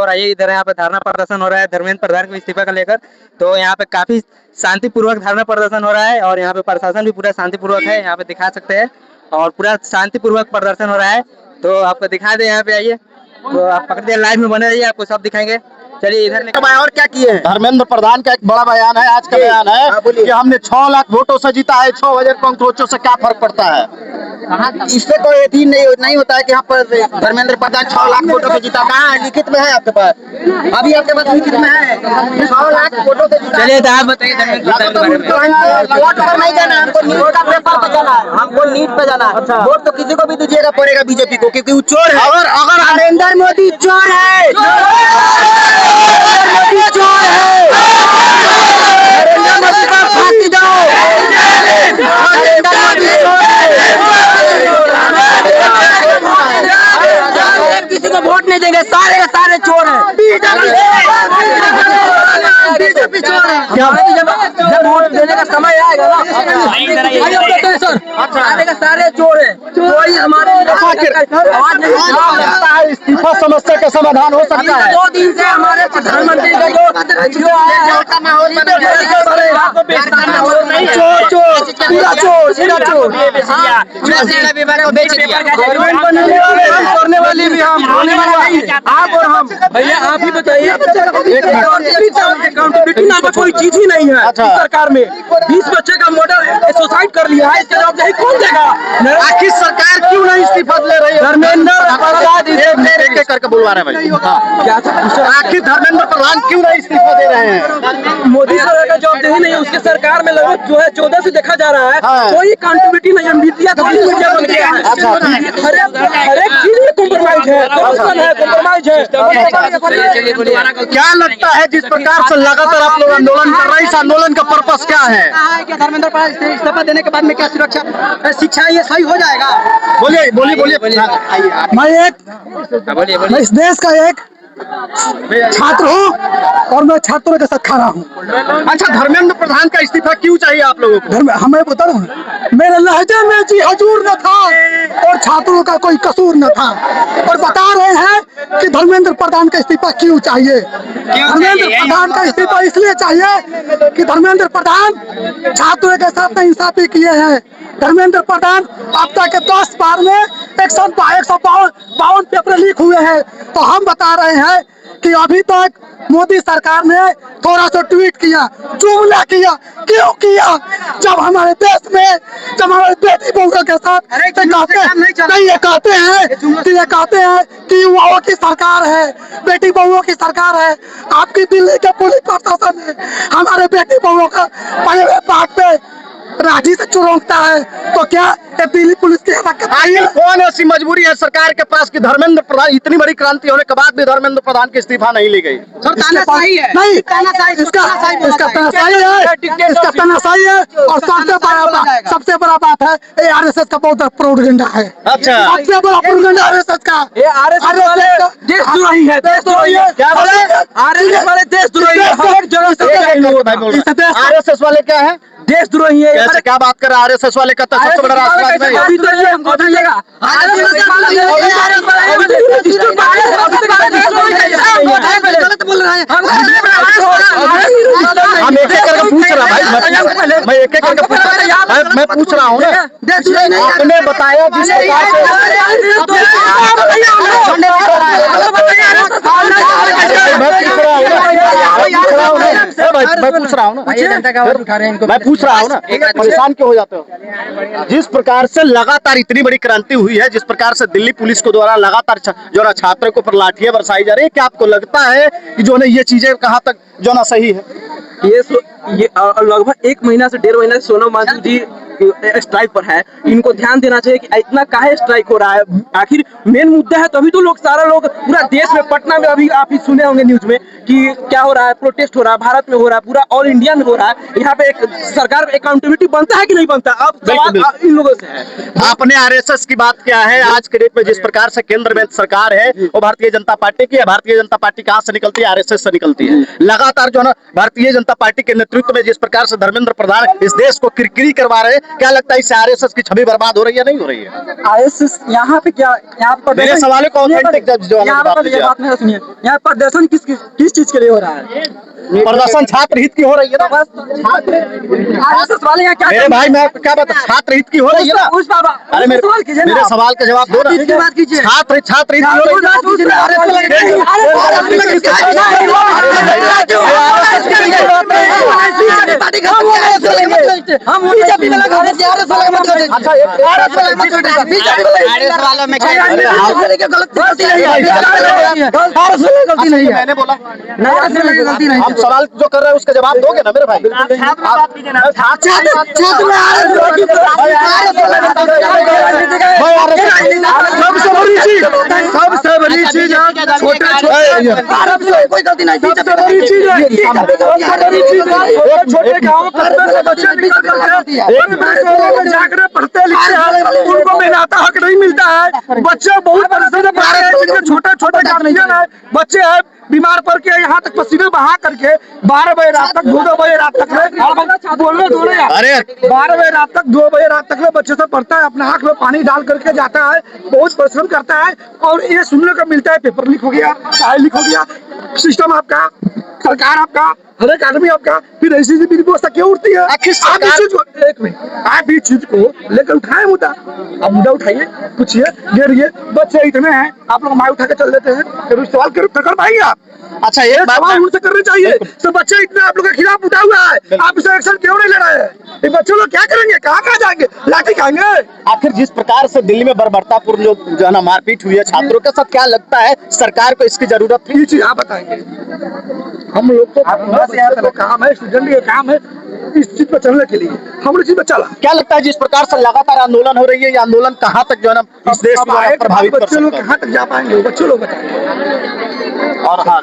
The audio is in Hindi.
और आइए इधर यहाँ पे धरना प्रदर्शन हो रहा है धर्मेंद्र प्रधान को इस्तीफा का लेकर। तो यहाँ पे काफी शांतिपूर्वक धरना प्रदर्शन हो रहा है और यहाँ पे प्रशासन भी पूरा शांतिपूर्वक है, यहाँ पे दिखा सकते हैं और पूरा शांतिपूर्वक प्रदर्शन हो रहा है। तो आपको दिखा दे यहाँ पे आइए, तो आप पकड़िए लाइव में बने रहिए, आपको सब दिखाएंगे। चलिए इधर और क्या किए हैं? धर्मेंद्र प्रधान का एक बड़ा बयान है, आज का बयान है कि हमने 6 लाख वोटों से जीता है, 6,000 पंक्रोचों से क्या फर्क पड़ता है? इससे कोई यकीन नहीं होता है कि यहाँ पर धर्मेंद्र प्रधान 6 लाख वोटों से जीता। कहाँ है? लिखित में है आपके पास? अभी आपके पास लिखित में है 6 लाख वोटों से जीता। चलिए तो आप बताइए वोट पर नहीं जाना, हमको नीट का पेपर पे जाना है, हमको नीट पे जाना है। वोट तो किसी को भी दीजिएगा पड़ेगा बीजेपी को, क्योंकि वो चोर है। अगर नरेंद्र मोदी चोर है, चोर है, नरेंद्र मोदी को फांसी दो। नरेंद्र मोदी चोर है, किसी को वोट नहीं देंगे, सारे के सारे चोर हैं। बीजेपी चोर है। जब वोट देने का समय आएगा ना, सारे के सारे चोर है। कोई हमारे आवाज नहीं लगता है, इस्तीफा समस्या का समाधान हो सकता है। 2 दिन से हमारे प्रधानमंत्री का जो आया है, करने वाली भी हम होने वाला नहीं है। आप और हम भैया आप ही बताइए, अकाउंटेबिलिटी नाम का कोई चीज ही नहीं है सरकार में। 20 बच्चे का मर्डर सुसाइड कर लिया है, इसका जवाबदेही कौन देगा? आखिर सरकार क्यों नहीं इस्तीफा ले रही है? धर्मेंद्र एक करके बुलवा रहे भाई, आखिर धर्मेंद्र प्रधान क्यों नहीं इस्तीफा दे रहे हैं? मोदी सरकार का जवाबदेही नहीं है, उसके सरकार में लगभग जो है 14 से देखा जा रहा है कोई अकाउंटेबिलिटी नहीं है। मीडिया हर एक चीज में कॉम्प्रोमाइज है, करप्शन है, कॉम्प्रोमाइज है। क्या लगता है जिस प्रकार से लगातार आप लोग आंदोलन कर रहे हैं, इस आंदोलन का पर्पस क्या है? धर्मेंद्र प्रधान इस्तीफा देने के बाद में क्या सुरक्षा शिक्षा ये सही हो जाएगा? बोलिए बोलिए बोलिए। मैं इस देश का एक छात्र हूँ और मैं छात्रों के साथ खड़ा हूँ। अच्छा, धर्मेंद्र प्रधान का इस्तीफा क्यों चाहिए आप लोगों को? हमें बता रहा हूँ, मेरे लहजे में जी हजूर न था और छात्रों का कोई कसूर न था, और बता रहे हैं कि धर्मेंद्र प्रधान का इस्तीफा क्यों चाहिए। धर्मेंद्र प्रधान का इस्तीफा इसलिए चाहिए कि धर्मेंद्र प्रधान छात्रों के साथ इंसाफी किए हैं। धर्मेंद्र प्रधान अब तक के 10 बार में 152 पेपर लीक हुए हैं। तो हम बता रहे हैं कि अभी तक मोदी सरकार ने थोड़ा सा ट्वीट किया, जुमला किया, क्यों किया? जब हमारे देश में जब हमारे बेटी बहुओं के साथ ये कहते हैं कि युवाओं की सरकार है, बेटी बहुओं की सरकार है। आपकी दिल्ली के पुलिस प्रशासन है हमारे बेटी बहुओं का पहले पार्ट पे राजी से चुरौता है, तो क्या ये दिल्ली पुलिस की कौन ऐसी मजबूरी है सरकार के पास कि धर्मेंद्र प्रधान इतनी बड़ी क्रांति होने के बाद भी धर्मेंद्र प्रधान की इस्तीफा नहीं ली गई? तानाशाही है, नहीं इसका तानाशाही है। और सबसे बड़ा बात है ये आरएसएस का बहुत प्रोपेगेंडा है। अच्छा, सबसे बड़ा प्रोपेगेंडा आरएसएस का, ये आरएसएस देशद्रोही है। क्या बोले? आरएसएस वाले देशद्रोही है, हर जगह से। आरएसएस वाले क्या है? देशद्रोही है। क्या बात कर रहे हैं? आरएसएस वाले का सबसे बड़ा राष्ट्रवाद है। अभी तो ये हमको बताइएगा, हम एक एक करके पूछ रहा भाई, मैं एक एक करके मैं पूछ रहा हूँ ना। आपने बताया जिस प्रकार मैं पूछ रहा हूँ ना, परेशान क्यों हो जाते हो? जिस प्रकार से लगातार इतनी बड़ी क्रांति हुई है, जिस प्रकार से दिल्ली पुलिस को द्वारा लगातार जो ना छात्रों के ऊपर लाठियां बरसाई जा रही है, क्या आपको लगता है कि जो ना ये चीजें कहाँ तक जो ना सही है? ये लगभग 1 महीना से 1.5 महीना से सोनम वांगचुक जी स्ट्राइक पर है। इनको ध्यान देना चाहिए कि इतना काहे स्ट्राइक हो रहा है। आखिर मेन मुद्दा है, तभी तो लोग सारा लोग पूरा देश में, पटना में अभी आप ही सुने होंगे न्यूज में कि क्या हो रहा है, प्रोटेस्ट हो रहा है, भारत में हो रहा है, पूरा ऑल इंडिया में हो रहा है। यहाँ पे एक सरकार अकाउंटेबिलिटी बनता है कि नहीं बनता? अब सवाल इन लोगों से है। आपने आरएसएस की बात किया है, आज के डेट में जिस प्रकार से केंद्र में सरकार है वो भारतीय जनता पार्टी की है। भारतीय जनता पार्टी कहाँ से निकलती है? आरएसएस से निकलती है। लगातार जो है ना भारतीय जनता जनता पार्टी के नेतृत्व में जिस प्रकार से धर्मेंद्र प्रधान इस देश को किरकिरी करवा रहे हैं, क्या लगता है इससे आरएसएस की छवि बर्बाद हो रही है, नहीं हो रही है? आरएसएस यहाँ पे क्या, यहाँ पर मेरे सवालों को authentic जवाब यहाँ पर ये बात नहीं सुनिए, यहाँ प्रदर्शन किस चीज के लिए हो रहा है? प्रदर्शन छात्र हित की हो रही है ना? आरएसएस वाले यहाँ क्या मेरे भाई मैं आपको क्या बता, छात्र हित की हो रही है ना? अरे मेरे सवाल का जवाब दो ना। छात्र हित की हो रही है। मैंने बोला हम सवाल जो कर रहे हैं उसका जवाब दोगे ना मेरे भाई? सबसे बड़ी चीज कोई गलती नहीं, छोटे गाँव जाकर पढ़ते लिखते हैं, उनको मेहनत हक नहीं मिलता है। बच्चे बहुत परिश्रम से पढ़ रहे हैं, छोटे छोटे गार्जियन है, बच्चे हैं बीमार पड़ के यहाँ तक पसीने बहा करके 12 बजे रात तक 2 बजे रात तक बोलने दो यार। अरे 12 बजे रात तक 2 बजे रात तक बच्चे से पढ़ता है, अपना आँख में पानी डाल करके जाता है, बहुत परिश्रम करता है, और ये सुनने को मिलता है पेपर लीक हो गया, चाय लीक हो गया। सिस्टम आपका, सरकार आपका, हर एक आदमी आपका, फिर ऐसी व्यवस्था क्यों उठती है? आप इस चीज को लेकर उठाए मुद्दा, आप मुद्दा उठाइए, पूछिए, घेरिए। बच्चे इतने हैं, आप लोग मार उठा के चल देते हैं, फिर सवाल कर पाएंगे आप? अच्छा एक सवाल उनसे करने चाहिए। तो बच्चे इतने आप लोग के खिलाफ उठा हुआ है, आप इसे एक्शन क्यों नहीं ले रहे हैं? ये बच्चे लोग क्या करेंगे, कहाँ जाएंगे, लाठी खाएंगे? आखिर जिस प्रकार से दिल्ली में बर्बरतापूर्ण जो है ना मारपीट हुई है छात्रों के साथ, क्या लगता है सरकार को इसकी जरूरत थी? ये चीज आप बताएंगे। हम लोग को काम है, स्टूडेंट का काम है इस चीज पर चलने के लिए, हम लोग चीज पर चला। क्या लगता है जिस प्रकार से लगातार आंदोलन हो रही है, ये आंदोलन कहाँ तक जो है ना इस देश को प्रभावित कर सकता है? बच्चे लोग कहाँ तक जा पाएंगे, बच्चे लोग बताएंगे। और हाँ